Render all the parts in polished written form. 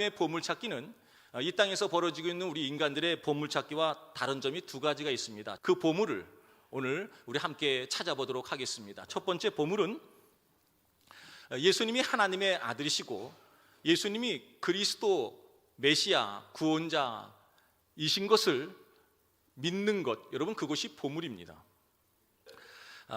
하나님의 보물찾기는 이 땅에서 벌어지고 있는 우리 인간들의 보물찾기와 다른 점이 두 가지가 있습니다. 그 보물을 오늘 우리 함께 찾아보도록 하겠습니다. 첫 번째 보물은 예수님이 하나님의 아들이시고 예수님이 그리스도 메시아 구원자이신 것을 믿는 것, 여러분 그것이 보물입니다.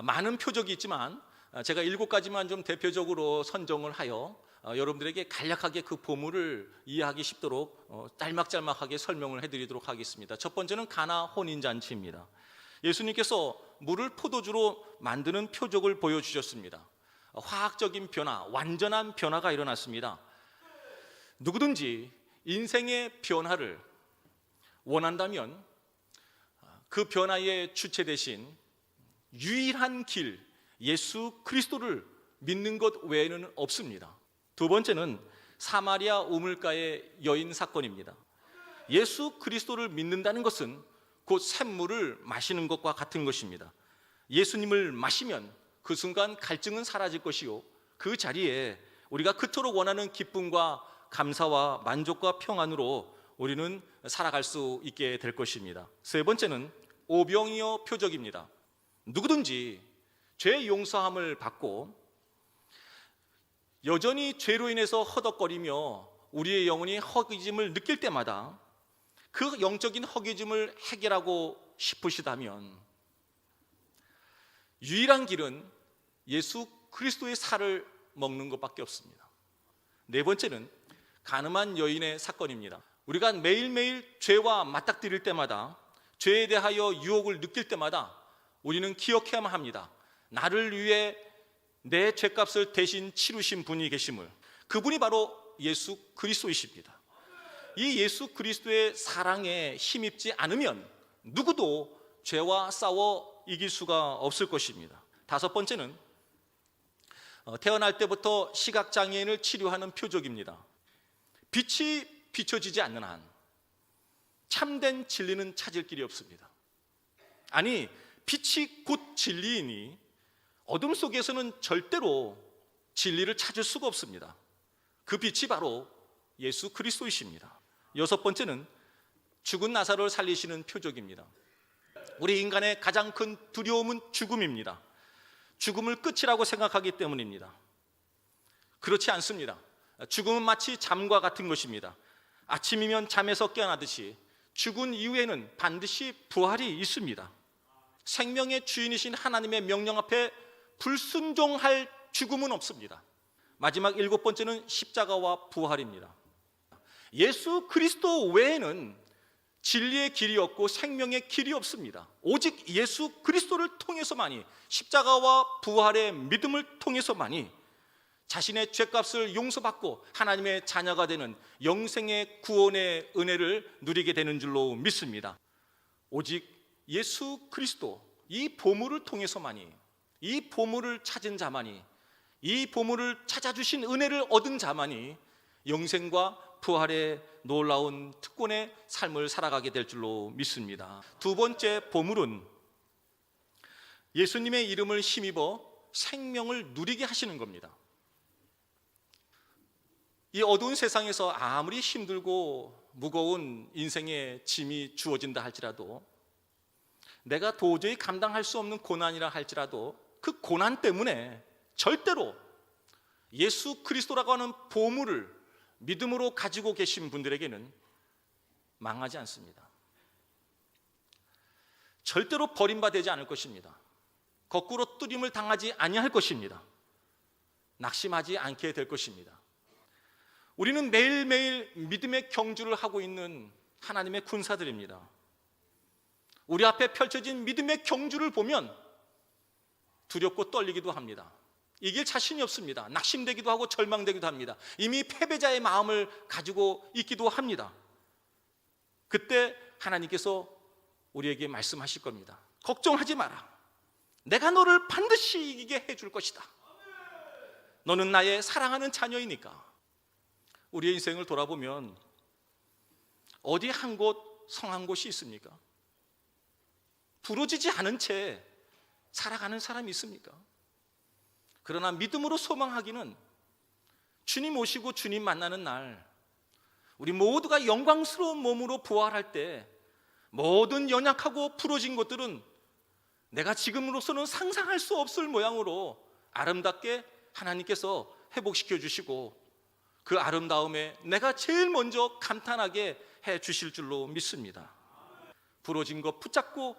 많은 표적이 있지만 제가 7가지만 좀 대표적으로 선정을 하여 여러분들에게 간략하게 그 보물을 이해하기 쉽도록 짤막짤막하게 설명을 해드리도록 하겠습니다. 첫 번째는 가나 혼인잔치입니다. 예수님께서 물을 포도주로 만드는 표적을 보여주셨습니다. 화학적인 변화, 완전한 변화가 일어났습니다. 누구든지 인생의 변화를 원한다면 그 변화의 주체 대신 유일한 길, 예수 그리스도를 믿는 것 외에는 없습니다. 두 번째는 사마리아 우물가의 여인 사건입니다. 예수 그리스도를 믿는다는 것은 곧 샘물을 마시는 것과 같은 것입니다. 예수님을 마시면 그 순간 갈증은 사라질 것이요, 그 자리에 우리가 그토록 원하는 기쁨과 감사와 만족과 평안으로 우리는 살아갈 수 있게 될 것입니다. 세 번째는 오병이어 표적입니다. 누구든지 죄 용서함을 받고 여전히 죄로 인해서 허덕거리며 우리의 영혼이 허기짐을 느낄 때마다 그 영적인 허기짐을 해결하고 싶으시다면 유일한 길은 예수 그리스도의 살을 먹는 것밖에 없습니다. 네 번째는 간음한 여인의 사건입니다. 우리가 매일매일 죄와 맞닥뜨릴 때마다, 죄에 대하여 유혹을 느낄 때마다 우리는 기억해야만 합니다. 나를 위해 내 죄값을 대신 치르신 분이 계심을. 그분이 바로 예수 그리스도이십니다. 이 예수 그리스도의 사랑에 힘입지 않으면 누구도 죄와 싸워 이길 수가 없을 것입니다. 다섯 번째는 태어날 때부터 시각장애인을 치료하는 표적입니다. 빛이 비춰지지 않는 한 참된 진리는 찾을 길이 없습니다. 아니, 빛이 곧 진리이니 어둠 속에서는 절대로 진리를 찾을 수가 없습니다. 그 빛이 바로 예수 그리스도이십니다. 여섯 번째는 죽은 나사로를 살리시는 표적입니다. 우리 인간의 가장 큰 두려움은 죽음입니다. 죽음을 끝이라고 생각하기 때문입니다. 그렇지 않습니다. 죽음은 마치 잠과 같은 것입니다. 아침이면 잠에서 깨어나듯이 죽은 이후에는 반드시 부활이 있습니다. 생명의 주인이신 하나님의 명령 앞에 불순종할 죽음은 없습니다. 마지막 7번째는 십자가와 부활입니다. 예수 그리스도 외에는 진리의 길이 없고 생명의 길이 없습니다. 오직 예수 그리스도를 통해서만이, 십자가와 부활의 믿음을 통해서만이 자신의 죄값을 용서받고 하나님의 자녀가 되는 영생의 구원의 은혜를 누리게 되는 줄로 믿습니다. 오직 예수 그리스도, 이 보물을 통해서만이, 이 보물을 찾은 자만이, 이 보물을 찾아주신 은혜를 얻은 자만이 영생과 부활의 놀라운 특권의 삶을 살아가게 될 줄로 믿습니다. 두 번째 보물은 예수님의 이름을 힘입어 생명을 누리게 하시는 겁니다. 이 어두운 세상에서 아무리 힘들고 무거운 인생의 짐이 주어진다 할지라도, 내가 도저히 감당할 수 없는 고난이라 할지라도 그 고난 때문에 절대로 예수 그리스도라고 하는 보물을 믿음으로 가지고 계신 분들에게는 망하지 않습니다. 절대로 버림받지 않을 것입니다. 거꾸로 뜨림을 당하지 아니할 것입니다. 낙심하지 않게 될 것입니다. 우리는 매일매일 믿음의 경주를 하고 있는 하나님의 군사들입니다. 우리 앞에 펼쳐진 믿음의 경주를 보면 두렵고 떨리기도 합니다. 이길 자신이 없습니다. 낙심되기도 하고 절망되기도 합니다. 이미 패배자의 마음을 가지고 있기도 합니다. 그때 하나님께서 우리에게 말씀하실 겁니다. 걱정하지 마라. 내가 너를 반드시 이기게 해줄 것이다. 너는 나의 사랑하는 자녀이니까. 우리의 인생을 돌아보면 어디 한 곳 성한 곳이 있습니까? 부러지지 않은 채 살아가는 사람이 있습니까? 그러나 믿음으로 소망하기는 주님 오시고 주님 만나는 날 우리 모두가 영광스러운 몸으로 부활할 때 모든 연약하고 부러진 것들은 내가 지금으로서는 상상할 수 없을 모양으로 아름답게 하나님께서 회복시켜 주시고, 그 아름다움에 내가 제일 먼저 감탄하게 해 주실 줄로 믿습니다. 부러진 것 붙잡고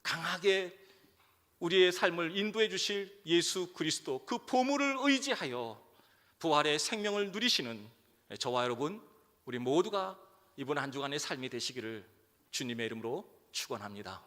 강하게 우리의 삶을 인도해 주실 예수 그리스도, 그 보물을 의지하여 부활의 생명을 누리시는 저와 여러분, 우리 모두가 이번 한 주간의 삶이 되시기를 주님의 이름으로 축원합니다.